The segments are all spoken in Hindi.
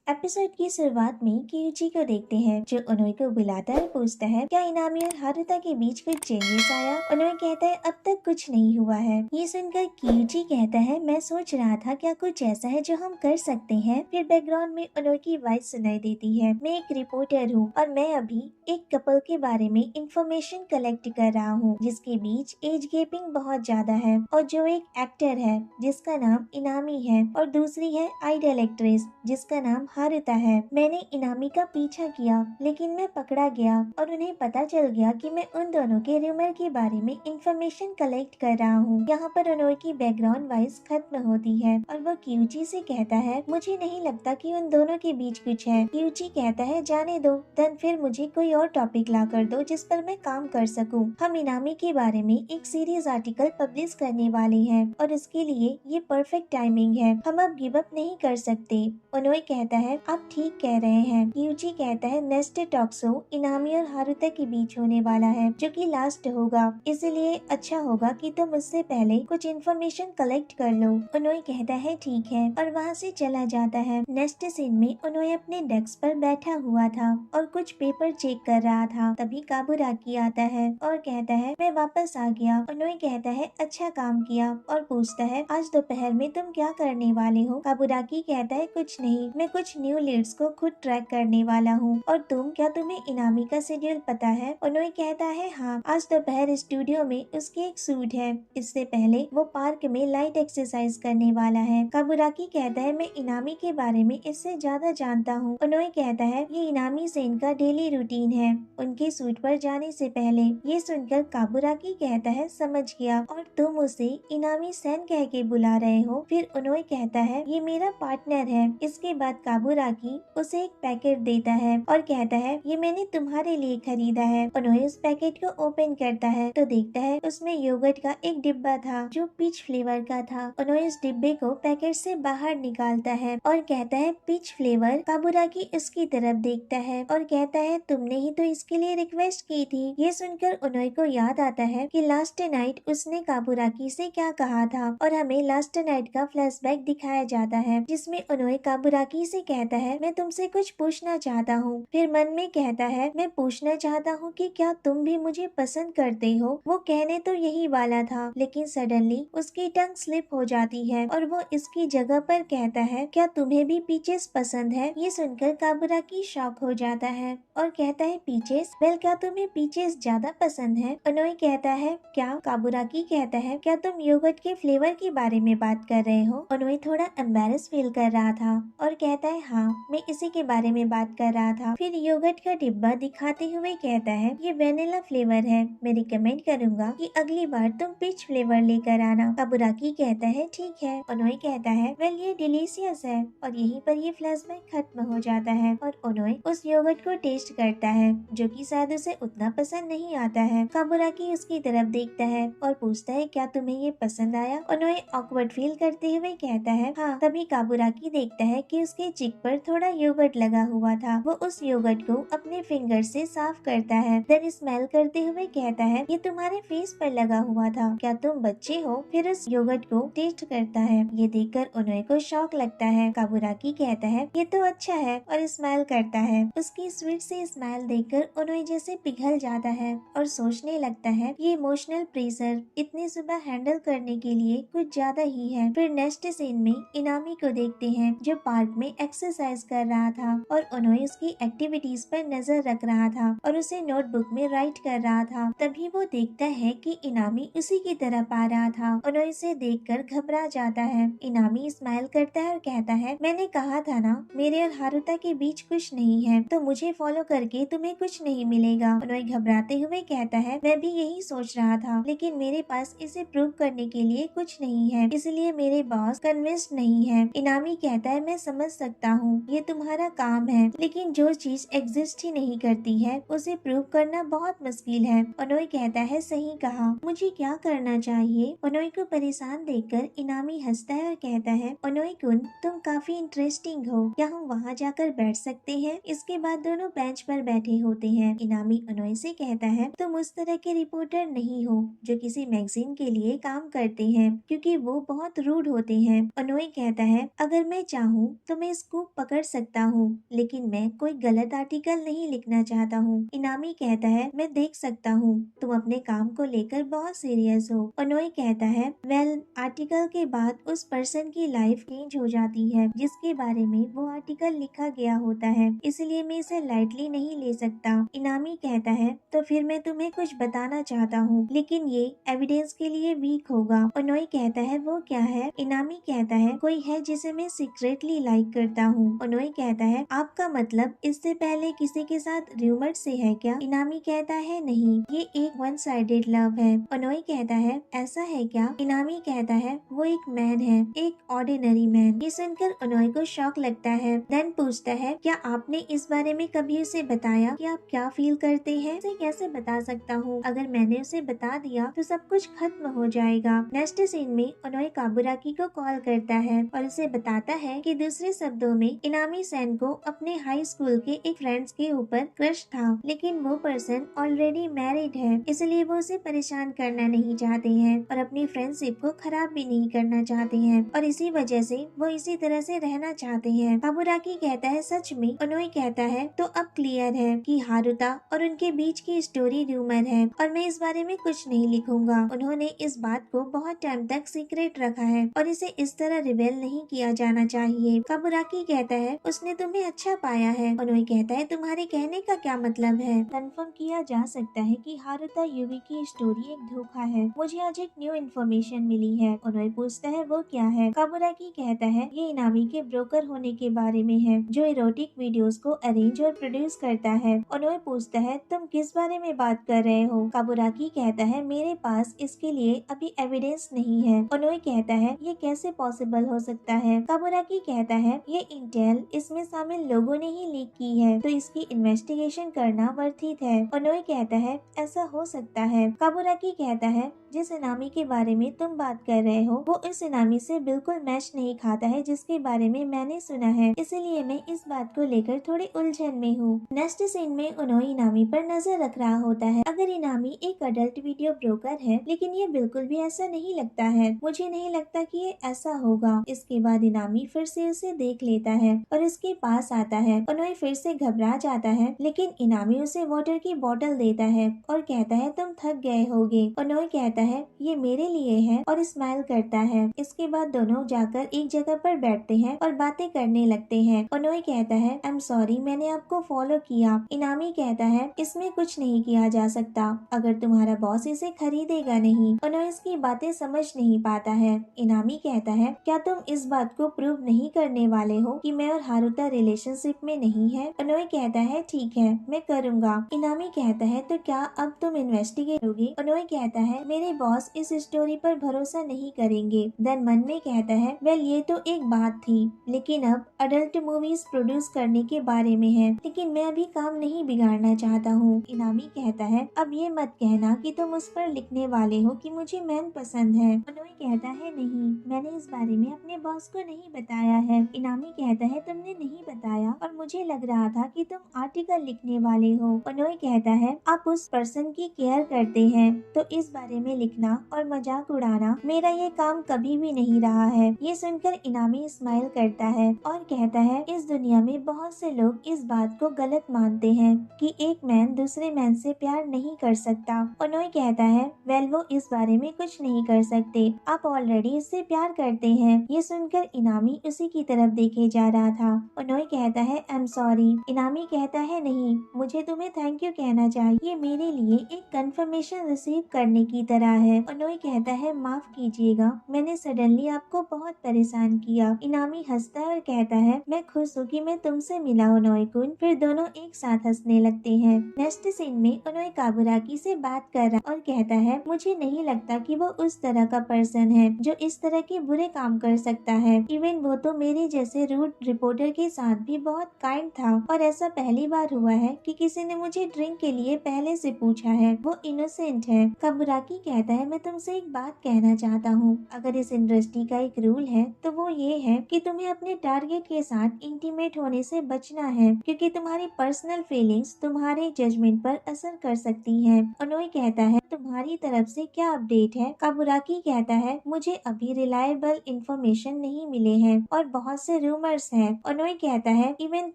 एपिसोड की शुरुआत में क्यूची को देखते हैं जो उनोई को बुलाता है, पूछता है क्या इनामी और हारुता के बीच कुछ चेंजेस आया। उनोई कहता है अब तक कुछ नहीं हुआ है। ये सुनकर क्यूची कहता है मैं सोच रहा था क्या कुछ ऐसा है जो हम कर सकते हैं। फिर बैकग्राउंड में उनोई की वॉइस सुनाई देती है, मैं एक रिपोर्टर हूँ और मैं अभी एक कपल के बारे में इंफॉर्मेशन कलेक्ट कर रहा हूँ जिसके बीच एज गैपिंग बहुत ज्यादा है और जो एक एक्टर है जिसका नाम इनामी है और दूसरी है आइडल एक्ट्रेस जिसका नाम हारुता है। मैंने इनामी का पीछा किया लेकिन मैं पकड़ा गया और उन्हें पता चल गया कि मैं उन दोनों के रूमर के बारे में इंफॉर्मेशन कलेक्ट कर रहा हूँ। यहाँ पर उनोई की बैकग्राउंड वॉइस खत्म होती है और वो क्यूची से कहता है मुझे नहीं लगता कि उन दोनों के बीच कुछ है। क्यूची कहता है जाने दो, देन फिर मुझे कोई और टॉपिक ला कर दो जिस पर मैं काम कर सकूँ। हम इनामी के बारे में एक सीरीज आर्टिकल पब्लिश करने वाले हैं और इसके लिए ये परफेक्ट टाइमिंग है, हम अब गिव अप नहीं कर सकते। उनोई कहता है आप ठीक कह रहे हैं। क्यूची कहता है नेक्स्ट टॉक शो इनामी और हारुता के बीच होने वाला है जो कि लास्ट होगा, इसलिए अच्छा होगा कि तुम उससे पहले कुछ इन्फॉर्मेशन कलेक्ट कर लो। उनोई कहता है ठीक है और वहाँ से चला जाता है। नेक्स्ट सीन में उनोई अपने डेस्क पर बैठा हुआ था और कुछ पेपर चेक कर रहा था, तभी काबुराकी आता है और कहता है मैं वापस आ गया। उनोई कहता है अच्छा काम किया और पूछता है आज दोपहर में तुम क्या करने वाले हो। काबुराकी कहता है कुछ नहीं, मैं कुछ न्यू लीड्स को खुद ट्रैक करने वाला हूँ। और तुम, क्या तुम्हें इनामी का शेड्यूल पता है। उनोई कहता है हाँ, आज दोपहर स्टूडियो में उसकी एक शूट है, इससे पहले वो पार्क में लाइट एक्सरसाइज करने वाला है। काबुराकी कहता है मैं इनामी के बारे में इससे ज्यादा जानता हूँ। उनोई कहता है ये इनामी सेन का डेली रूटीन है उनके शूट पर जाने से पहले। ये सुनकर काबुराकी कहता है समझ गया, और तुम उसे इनामी सेन कह के बुला रहे हो। फिर उनोई कहता है ये मेरा पार्टनर है। इसके बाद काबुराकी उसे एक पैकेट देता है और कहता है ये मैंने तुम्हारे लिए खरीदा है। उन्होंने उस पैकेट को ओपन करता है तो देखता है उसमें योगर्ट का एक डिब्बा था जो पीच फ्लेवर का था। उन्होंने इस डिब्बे को पैकेट से बाहर निकालता है और कहता है पीच फ्लेवर। काबुराकी उसकी तरफ देखता है और कहता है तुमने ही तो इसके लिए रिक्वेस्ट की थी। ये सुनकर उन्होंने को याद आता है कि लास्ट नाइट उसने काबुराकी से क्या कहा था और हमें लास्ट नाइट का फ्लैशबैक दिखाया जाता है जिसमें उन्होंने काबुराकी से कहता है मैं तुमसे कुछ पूछना चाहता हूँ। फिर मन में कहता है मैं पूछना चाहता हूँ कि क्या तुम भी मुझे पसंद करते हो। वो कहने तो यही वाला था लेकिन सडनली उसकी टंग स्लिप हो जाती है और वो इसकी जगह पर कहता है क्या तुम्हें भी पीचेस पसंद है। ये सुनकर काबुराकी शॉक हो जाता है और कहता है पीचेस, वेल क्या तुम्हें पीचेस ज्यादा पसंद है। उन्होंने कहता है क्या। काबुराकी कहता है क्या तुम योगर्ट के फ्लेवर के बारे में बात कर रहे हो। उन्होंने थोड़ा एम्बेरस फील कर रहा था और कहता है हाँ, मैं इसी के बारे में बात कर रहा था। फिर योगर्ट का डिब्बा दिखाते हुए कहता है ये वेनिला फ्लेवर है, मैं रिकमेंड करूंगा कि अगली बार तुम पीच फ्लेवर लेकर आना। काबुराकी कहता है ठीक है। उनोई कहता है वेल ये डिलीशियस है, और यहीं पर ये फ्लैशबैक खत्म हो जाता है और उनोई उस योगर्ट को टेस्ट करता है जो कि शायद उसे उतना पसंद नहीं आता है। काबुराकी उसकी तरफ देखता है और पूछता है क्या तुम्हें ये पसंद आया। उनोई ऑकवर्ड फील करते हुए कहता है हाँ। तभी काबुराकी देखता है कि उसके चिक पर थोड़ा योगर्ट लगा हुआ था। वो उस योगर्ट को अपने फिंगर से साफ करता है, देन स्मेल करते हुए कहता है ये तुम्हारे फेस पर लगा हुआ था, क्या तुम बच्चे हो। फिर उस योगर्ट को टेस्ट करता है। ये देखकर उन्हें को शौक लगता है। काबुराकी कहता है ये तो अच्छा है और स्माइल करता है। उसकी स्वीट से स्माइल देखकर उन्हें जैसे पिघल जाता है और सोचने लगता है ये इमोशनल प्रेशर इतनी सुबह हैंडल करने के लिए कुछ ज्यादा ही है। फिर नेक्स्ट सीन में इनामी को देखते हैं जो पार्क में एक्सरसाइज कर रहा था और उन्होंने उसकी एक्टिविटीज पर नजर रख रहा था और उसे नोटबुक में राइट कर रहा था। तभी वो देखता है कि इनामी उसी की तरफ आ रहा था। उन्होंने इसे देखकर घबरा जाता है। इनामी स्माइल करता है और कहता है मैंने कहा था ना मेरे और हारुता के बीच कुछ नहीं है, तो मुझे फॉलो करके तुम्हें कुछ नहीं मिलेगा। उन्होंने घबराते हुए कहता है मैं भी यही सोच रहा था लेकिन मेरे पास इसे प्रूव करने के लिए कुछ नहीं है, इसलिए मेरे बॉस कन्विंस्ड नहीं है। इनामी कहता है मैं समझ सकता हूँ ये तुम्हारा काम है, लेकिन जो चीज एग्जिस्ट ही नहीं करती है उसे प्रूव करना बहुत मुश्किल है। उनोई कहता है सही कहा, मुझे क्या करना चाहिए। उनोई को परेशान देखकर इनामी हंसता है और कहता है उनोई कुन तुम काफी इंटरेस्टिंग हो, क्या हम वहाँ जाकर बैठ सकते हैं। इसके बाद दोनों बेंच पर बैठे होते हैं। इनामी उनोई से कहता है तुम उस तरह के रिपोर्टर नहीं हो जो किसी मैगजीन के लिए काम करते हैं, क्योंकि वो बहुत रूड होते हैं। उनोई कहता है अगर मैं चाहूँ तो मैं स्कूल बेवकूफ पकड़ सकता हूँ, लेकिन मैं कोई गलत आर्टिकल नहीं लिखना चाहता हूँ। इनामी कहता है मैं देख सकता हूँ तुम अपने काम को लेकर बहुत सीरियस हो। ओनोई कहता है वेल आर्टिकल के बाद उस पर्सन की लाइफ चेंज हो जाती है जिसके बारे में वो आर्टिकल लिखा गया होता है, इसलिए मैं इसे लाइटली नहीं ले सकता। इनामी कहता है तो फिर मैं तुम्हें कुछ बताना चाहता हूँ, लेकिन ये एविडेंस के लिए वीक होगा। ओनोई कहता है वो क्या है? इनामी कहता है कोई है जिसे मैं सीक्रेटली लाइक करता हूँ। ओनोई कहता है आपका मतलब इससे पहले किसी के साथ रूमर से है क्या? इनामी कहता है नहीं, ये एक वन साइडेड लव है। ओनोई कहता है ऐसा है क्या? इनामी कहता है वो एक मैन है, एक ऑर्डिनरी मैन। ये सुनकर ओनोई को शॉक लगता है। देन पूछता है क्या आपने इस बारे में कभी उसे बताया कि आप क्या फील करते हैं? उसे कैसे बता सकता हूँ? अगर मैंने उसे बता दिया तो सब कुछ खत्म हो जाएगा। नेक्स्ट सीन में ओनोई काबुराकी को कॉल करता है और उसे बताता है कि दूसरे शब्दों में इनामी सेन को अपने हाई स्कूल के एक फ्रेंड्स के ऊपर क्रश था, लेकिन वो पर्सन ऑलरेडी मैरिड है, इसलिए वो उसे परेशान करना नहीं चाहते हैं और अपनी फ्रेंडशिप को खराब भी नहीं करना चाहते हैं और इसी वजह से वो इसी तरह से रहना चाहते हैं। काबुराकी कहता है सच में? ओनोई कहता है तो अब क्लियर है कि हारुता और उनके बीच की स्टोरी रूमर है और मैं इस बारे में कुछ नहीं लिखूंगा। उन्होंने इस बात को बहुत टाइम तक सीक्रेट रखा है और इसे इस तरह रिवेल नहीं किया जाना चाहिए। काबुराकी कहता है उसने तुम्हें अच्छा पाया है। ओनोई कहता है तुम्हारे कहने का क्या मतलब है? कंफर्म किया जा सकता है कि हारुता यूवी की स्टोरी एक धोखा है। मुझे आज एक न्यू इन्फॉर्मेशन मिली है। ओनोई पूछता है वो क्या है? काबुराकी कहता है ये इनामी के ब्रोकर होने के बारे में है जो इरोटिक वीडियोस को अरेंज और प्रोड्यूस करता है। ओनोई पूछता है तुम किस बारे में बात कर रहे हो? काबुराकी कहता है मेरे पास इसके लिए अभी एविडेंस नहीं है। ओनोई कहता है ये कैसे पॉसिबल हो सकता है? काबुराकी कहता है ये इंटेल इसमें शामिल लोगों ने ही लीक की है, तो इसकी इन्वेस्टिगेशन करना वर्थित है। ओनोई कहता है ऐसा हो सकता है। काबुराकी कहता है जिस इनामी के बारे में तुम बात कर रहे हो वो इस इनामी से बिल्कुल मैच नहीं खाता है जिसके बारे में मैंने सुना है, इसलिए मैं इस बात को लेकर थोड़ी उलझन में हूँ। नेक्स्ट सीन में ओनोई इनामी पर नजर रख रहा होता है। अगर इनामी एक अडल्ट वीडियो ब्रोकर है, लेकिन ये बिल्कुल भी ऐसा नहीं लगता है। मुझे नहीं लगता कि ये ऐसा होगा। इसके बाद इनामी फिर से उसे देख लेता है और उसके पास आता है। ओनोई फिर से घबरा जाता है, लेकिन इनामी उसे वाटर की बोतल देता है और कहता है तुम थक गए होगे। ओनोई कहता है ये मेरे लिए है और स्माइल करता है। इसके बाद दोनों जाकर एक जगह पर बैठते हैं और बातें करने लगते हैं। ओनोई कहता है आई एम सॉरी मैंने आपको फॉलो किया। इनामी कहता है इसमें कुछ नहीं किया जा सकता अगर तुम्हारा बॉस इसे खरीदेगा नहीं। ओनोई इसकी बातें समझ नहीं पाता है। इनामी कहता है क्या तुम इस बात को प्रूव नहीं करने वाले हो कि मैं और हारुता रिलेशनशिप में नहीं है? ओनोई कहता है ठीक है मैं करूँगा। इनामी कहता है तो क्या अब तुम इन्वेस्टिगेट करोगे? ओनोई कहता है मेरे बॉस इस स्टोरी पर भरोसा नहीं करेंगे। देन मन में कहता है वेल ये तो एक बात थी, लेकिन अब अडल्ट मूवीज प्रोड्यूस करने के बारे में है, लेकिन मैं अभी काम नहीं बिगाड़ना चाहता हूँ। इनामी कहता है अब ये मत कहना कि तुम उस पर लिखने वाले हो कि मुझे मैन पसंद है। ओनोई कहता है नहीं मैंने इस बारे में अपने बॉस को नहीं बताया है। इनामी कहता है तुमने नहीं बताया और मुझे लग रहा था कि तुम आर्टिकल लिखने वाले हो। ओनोई कहता है आप उस पर्सन की केयर करते हैं तो इस बारे में लिखना और मजाक उड़ाना मेरा ये काम कभी भी नहीं रहा है। ये सुनकर इनामी स्माइल करता है और कहता है इस दुनिया में बहुत से लोग इस बात को गलत मानते हैं कि एक मैन दूसरे मैन से प्यार नहीं कर सकता। ओनोई कहता है वेल वो इस बारे में कुछ नहीं कर सकते, आप ऑलरेडी इससे प्यार करते हैं। ये सुनकर इनामी उसी की तरफ देखे जा रहा था। ओनोई कहता है आई एम सॉरी। इनामी कहता है नहीं मुझे तुम्हें थैंक यू कहना चाहिए, मेरे लिए एक कंफर्मेशन रिसीव करने की तरह है। ओनोई कहता है माफ कीजिएगा मैंने सडनली आपको बहुत परेशान किया। इनामी हंसता है और कहता है मैं खुश हूँ कि मैं तुमसे मिला ओनोई कुन। फिर दोनों एक साथ हंसने लगते हैं। नेक्स्ट सीन में ओनोई काबुराकी से बात कर रहा और कहता है मुझे नहीं लगता कि वो उस तरह का पर्सन है जो इस तरह के बुरे काम कर सकता है। इवन वो तो मेरे जैसे रूड रिपोर्टर के साथ भी बहुत काइंड था और ऐसा पहली बार हुआ है कि किसी ने मुझे ड्रिंक के लिए पहले से पूछा है। वो इनोसेंट है। काबुराकी कहता है मैं तुमसे एक बात कहना चाहता हूँ, अगर इस इंडस्ट्री का एक रूल है तो वो ये है कि तुम्हें अपने टारगेट के साथ इंटीमेट होने से बचना है, क्योंकि तुम्हारी पर्सनल फीलिंग्स तुम्हारे जजमेंट पर असर कर सकती हैं। ओनोई कहता है तुम्हारी तरफ से क्या अपडेट है? काबुराकी कहता है मुझे अभी रिलायबल इंफॉर्मेशन नहीं मिले हैं और बहुत से रूमर रूमर्स हैं। ओनोई कहता है इवन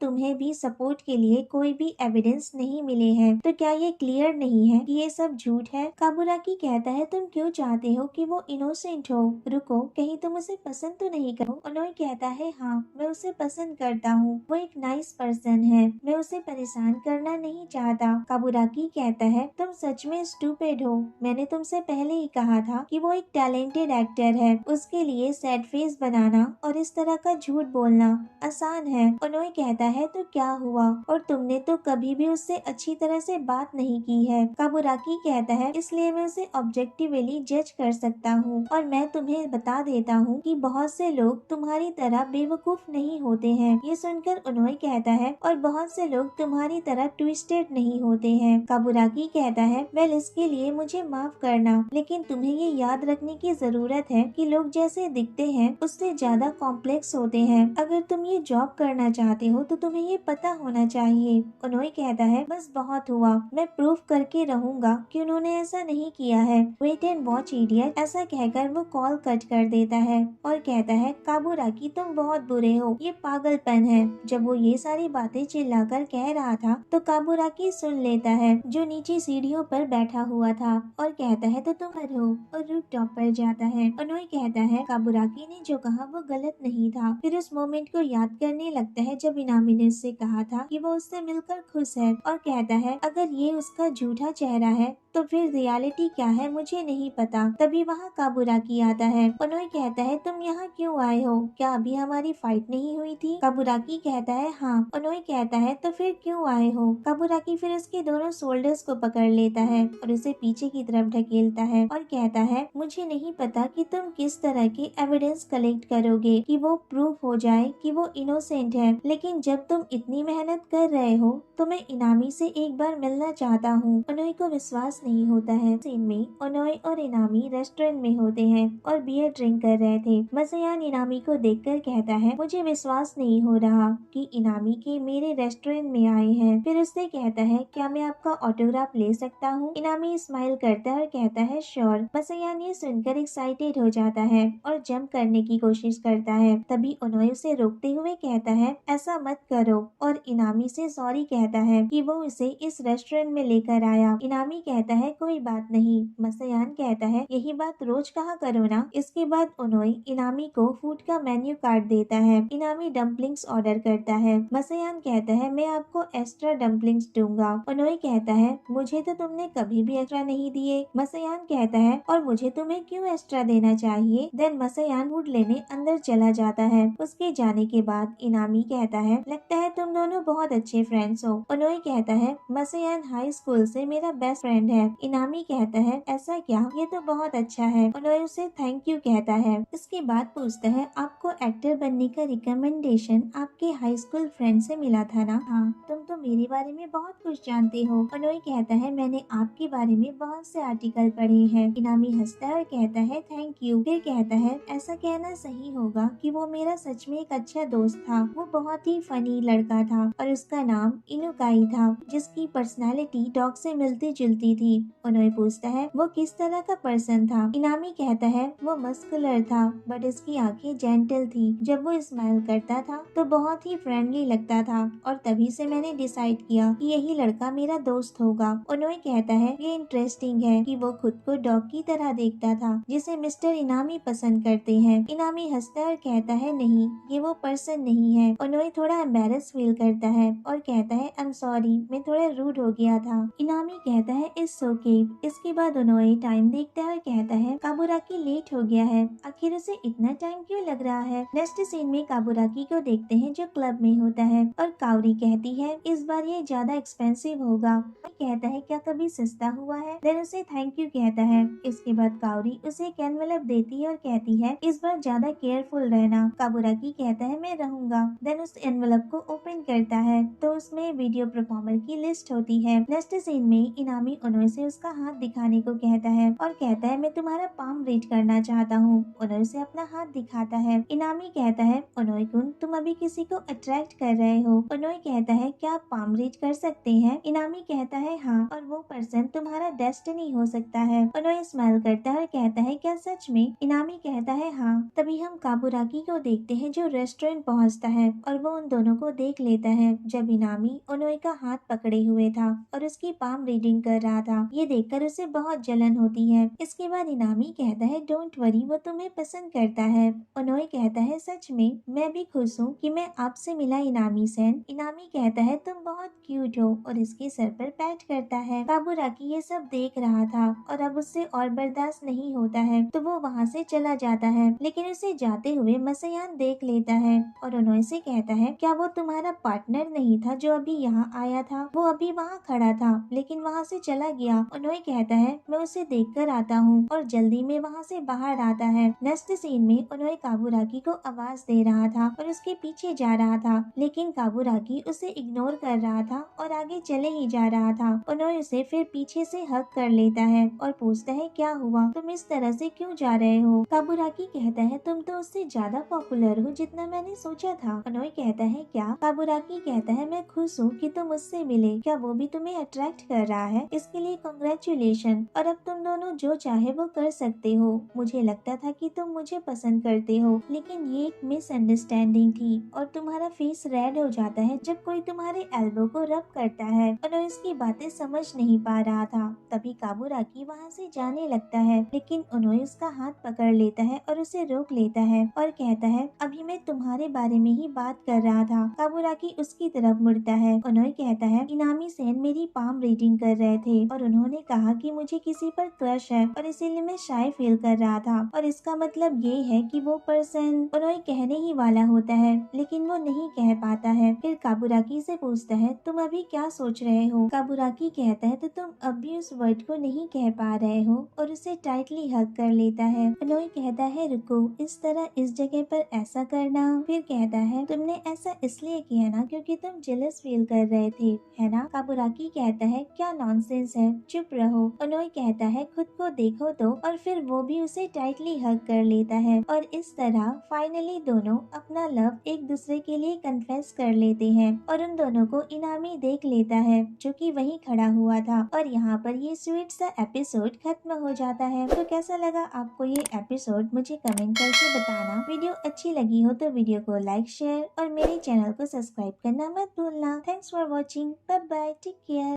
तुम्हें भी सपोर्ट के लिए कोई भी एविडेंस नहीं मिले हैं, तो क्या ये क्लियर नहीं है कि ये सब झूठ है? काबुराकी कहता है तुम क्यों चाहते हो कि वो इनोसेंट हो? रुको, कहीं तुम उसे पसंद तो नहीं करो? ओनोई कहता है हाँ, मैं उसे पसंद करता हूँ, वो एक नाइस पर्सन है, मैं उसे परेशान करना नहीं चाहता। काबुराकी कहता है तुम सच में स्टूपिड हो, मैंने तुमसे पहले ही कहा था कि वो एक टैलेंटेड एक्टर है, उसके लिए सैड फेस बनाना और इस तरह का झूठ बोलना आसान है। ओनोई कहता है तो क्या हुआ, और तुमने तो कभी भी उससे अच्छी तरह से बात नहीं की है। काबुराकी कहता है इसलिए मैं उसे ऑब्जेक्टिवली जज कर सकता हूँ, और मैं तुम्हें बता देता हूँ कि बहुत से लोग तुम्हारी तरह बेवकूफ नहीं होते हैं। ये सुनकर ओनोई कहता है और बहुत से लोग तुम्हारी तरह ट्विस्टेड नहीं होते हैं। काबुराकी कहता है वेल, इसके लिए मुझे माफ करना, लेकिन तुम्हें ये याद रखने की जरूरत है कि लोग जैसे दिखते हैं उससे ज्यादा कॉम्प्लेक्स होते हैं। अगर तुम ये जॉब करना चाहते हो तो तुम्हें ये पता होना चाहिए। ओनोई कहता है बस बहुत हुआ, मैं प्रूफ करके रहूंगा कि उन्होंने ऐसा नहीं किया है। वेट एंड वॉच इडियट, ऐसा कहकर वो कॉल कट कर देता है और कहता है काबुराकी तुम बहुत बुरे हो, ये पागलपन है। जब वो ये सारी बातें चिल्लाकर कह रहा था तो काबुराकी सुन लेता है, जो नीचे सीढ़ियों पर बैठा हुआ था, और कहता है तो तुम हो, और रूफ टॉप पर जाता है। ओनोई कहता है काबुराकी ने जो कहा वो गलत नहीं था। फिर उस मोमेंट को याद करने लगता है जब इनामी ने उससे कहा था कि वो उससे मिलकर खुश है, और कहता है अगर ये उसका झूठा चेहरा है तो फिर रियलिटी क्या है मुझे नहीं पता। तभी वहाँ काबुराकी आता है। ओनोई कहता है तुम यहाँ क्यों आए हो, क्या अभी हमारी फाइट नहीं हुई थी? काबुराकी कहता है हाँ। ओनोई कहता है तो फिर क्यों आए हो? काबुराकी फिर उसके दोनों शोल्डर्स को पकड़ लेता है और उसे पीछे की तरफ ढकेलता है और कहता है मुझे नहीं पता कि तुम किस तरह के एविडेंस कलेक्ट करोगे कि वो प्रूफ हो जाए कि वो इनोसेंट है, लेकिन जब तुम इतनी मेहनत कर रहे हो तो मैं इनामी से एक बार मिलना चाहता हूँ। ओनोई को विश्वास नहीं होता है। सीन में ओनोई और इनामी रेस्टोरेंट में होते हैं और बियर ड्रिंक कर रहे थे। मसयान इनामी को देखकर कहता है मुझे विश्वास नहीं हो रहा कि इनामी के मेरे रेस्टोरेंट में आए हैं। फिर उससे कहता है क्या मैं आपका ऑटोग्राफ ले सकता हूँ? इनामी स्माइल करता है और कहता है श्योर। मसयान ये सुनकर एक्साइटेड हो जाता है और जंप करने की कोशिश करता है। तभी ओनोई उसे रोकते हुए कहता है ऐसा मत करो, और इनामी से सॉरी कहता है कि वो उसे इस रेस्टोरेंट में लेकर आया। इनामी कहता है कोई बात नहीं। मसयान कहता है यही बात रोज कहा करो ना। इसके बाद ओनोई इनामी को फूड का मेन्यू कार्ड देता है। इनामी डम्पलिंग्स ऑर्डर करता है। मसयान कहता है मैं आपको एक्स्ट्रा डम्पलिंग्स दूंगा। ओनोई कहता है मुझे तो तुमने कभी भी एक्स्ट्रा नहीं दिए। मसयान कहता है और मुझे तुम्हें क्यों एक्स्ट्रा देना चाहिए? देन मसयान फूड लेने अंदर चला जाता है। उसके जाने के बाद इनामी कहता है लगता है तुम दोनों बहुत अच्छे फ्रेंड्स हो। ओनोई कहता है मसयान हाई स्कूल से मेरा बेस्ट फ्रेंड है। इनामी कहता है ऐसा क्या, ये तो बहुत अच्छा है। ओनोई उसे थैंक यू कहता है। इसके बाद पूछता है आपको एक्टर बनने का रिकमेंडेशन आपके हाई स्कूल फ्रेंड से मिला था ना? हाँ, तुम तो मेरे बारे में बहुत कुछ जानते हो। ओनोई कहता है मैंने आपके बारे में बहुत से आर्टिकल पढ़े हैं। इनामी हंसता है और कहता है थैंक यू। फिर कहता है ऐसा कहना सही होगा कि वो मेरा सच में एक अच्छा दोस्त था। वो बहुत ही फनी लड़का था और उसका नाम इनुकाई था, जिसकी पर्सनालिटी डॉग से मिलती जुलती थी। ओनोई पूछता है वो किस तरह का पर्सन था? इनामी कहता है वो मस्कुलर था, बट उसकी आंखें जेंटल थी। जब वो स्माइल करता था तो बहुत ही फ्रेंडली लगता था, और तभी से मैंने डिसाइड किया कि यही लड़का मेरा दोस्त होगा। ओनोई कहता है ये इंटरेस्टिंग है कि वो खुद को डॉग की तरह देखता था, जिसे मिस्टर इनामी पसंद करते हैं। इनामी हंसता और कहता है नहीं, ये वो पर्सन नहीं है। ओनोई थोड़ा एम्बेरस फील करता है और कहता है आई एम सॉरी, मैं थोड़ा रूड हो गया था। इनामी कहता है इट्स ओके। इसके बाद ओनोई टाइम देखता है और कहता है काबुराकी लेट हो गया है, आखिर उसे इतना टाइम क्यों लग रहा है? नेक्स्ट सीन में काबुराकी को देखते हैं जो क्लब में होता है, और काउरी कहती है इस बार ये ज्यादा एक्सपेंसिव होगा। कहता है क्या कभी सस्ता हुआ है? देन उसे थैंक यू कहता है। इसके बाद काउरी उसे एक एनवेलप देती है और कहती है इस बार ज्यादा केयरफुल रहना। काबुराकी कहता है मैं रहूंगा। देन उस एनवेलप को ओपन करता है तो उसमें वीडियो परफॉर्मर की लिस्ट होती है। नेक्स्ट सीन में इनामी ओनोई से उसका हाथ दिखाने को कहता है और कहता है मैं तुम्हारा पाम रीड करना चाहता हूँ। ओनोई से अपना हाथ दिखाता है। इनामी कहता है ओनोई कुन तुम अभी किसी को अट्रैक्ट कर रहे हो। ओनोई कहता है क्या आप पाम रीड कर सकते हैं? इनामी कहता है हाँ, और वो पर्सन तुम्हारा डेस्टिनी हो सकता है। उन्हें स्माइल करता है और कहता है क्या सच में? इनामी कहता है हाँ। तभी हम काबुराकी को देखते हैं जो रेस्टोरेंट पहुंचता है और वो उन दोनों को देख लेता है जब इनामी उनोई का हाथ पकड़े हुए था और उसकी पाम रीडिंग कर रहा था। ये देखकर उसे बहुत जलन होती है। इसके बाद इनामी कहता है डोंट वरी, वो तुम्हें पसंद करता है। उनोई कहता है सच में? मैं भी खुश हूँ कि मैं आपसे मिला इनामी सेन। इनामी कहता है तुम बहुत क्यूट हो और इसके सर पर पैट करता है। काबुराकी ये सब देख रहा था और अब उससे और बर्दाश्त नहीं होता है तो वो वहाँ से चला जाता है, लेकिन उसे जाते हुए मसयान देख लेता है और उनोई से कहता है क्या वो तुम्हारा पार्टनर नहीं था जो अभी यहाँ आया था? वो अभी वहाँ खड़ा था लेकिन वहाँ से चला गया। उनोई कहता है मैं उसे देख कर आता हूँ और जल्दी में वहाँ से बाहर आता है। नेक्स्ट सीन में उनोई काबुराकी को आवाज दे रहा था और उसके पीछे जा रहा था, लेकिन काबुराकी उसे इग्नोर कर रहा था और आगे चले ही जा रहा था। उनोई उसे फिर पीछे से हक कर लेता है और पूछता है क्या हुआ, तुम इस तरह से क्यों जा रहे हो? काबुराकी कहता है तुम तो उससे ज्यादा पॉपुलर हो जितना मैंने सोचा था। उनोई कहता है क्या? काबुराकी कहता है मैं खुश हूँ कि तुम उससे मिले। क्या वो भी तुम्हें अट्रैक्ट कर रहा है? इसके लिए कांग्रेचुलेशन, और अब तुम दोनों जो चाहे वो कर सकते हो। मुझे लगता था कि तुम मुझे पसंद करते हो, लेकिन ये एक मिसअंडरस्टैंडिंग थी। और तुम्हारा फेस रेड हो जाता है जब कोई तुम्हारे एल्बो को रब करता है। उन्होंने इसकी बातें समझ नहीं पा रहा था। तभी काबुराकी वहाँ से जाने लगता है, लेकिन उन्होंने उसका हाथ पकड़ लेता है और उसे रोक लेता है और कहता है अभी मैं तुम्हारे बारे में ही बात कर रहा था। काबुराकी उसकी तरफ मुड़ता है। उन्होंने कहता है इनामी सेन मेरी पाम रीडिंग कर रहे थे और उन्होंने कहा कि मुझे किसी पर क्रश है और इसीलिए मैं शाय फील कर रहा था, और इसका मतलब ये है कि वो पर्सन उन्होंने कहने ही वाला होता है लेकिन वो नहीं कह पाता है। फिर काबुराकी से पूछता है तुम अभी क्या सोच रहे हो? काबुराकी कहता है तो तुम अब भी उस वर्ड को नहीं कह पा रहे हो और उसे टाइटली हग कर लेता है। उन्होंने कहता है रुको, इस तरह इस जगह पर ऐसा करना। फिर कहता है तुमने ऐसा इसलिए किया ना क्योंकि तुम जेलस फील कर रहे थे, है ना? काबुराकी कहता है क्या नॉनसेंस है, चुप रहो। उन्होंने कहता है खुद को देखो तो, और फिर वो भी उसे टाइटली हग कर लेता है और इस तरह फाइनली दोनों अपना लव एक दूसरे के लिए कन्फेस कर लेते हैं और उन दोनों को इनामी देख लेता है जो कि वहीं खड़ा हुआ था। और यहाँ पर ये स्वीट सा एपिसोड खत्म हो जाता है। तो कैसा लगा आपको ये एपिसोड मुझे कमेंट करके बताना। वीडियो अच्छी लगी हो तो वीडियो को लाइक शेयर और मेरे चैनल को सब्सक्राइब करना मत भूलना। Thanks for watching, bye bye, take care.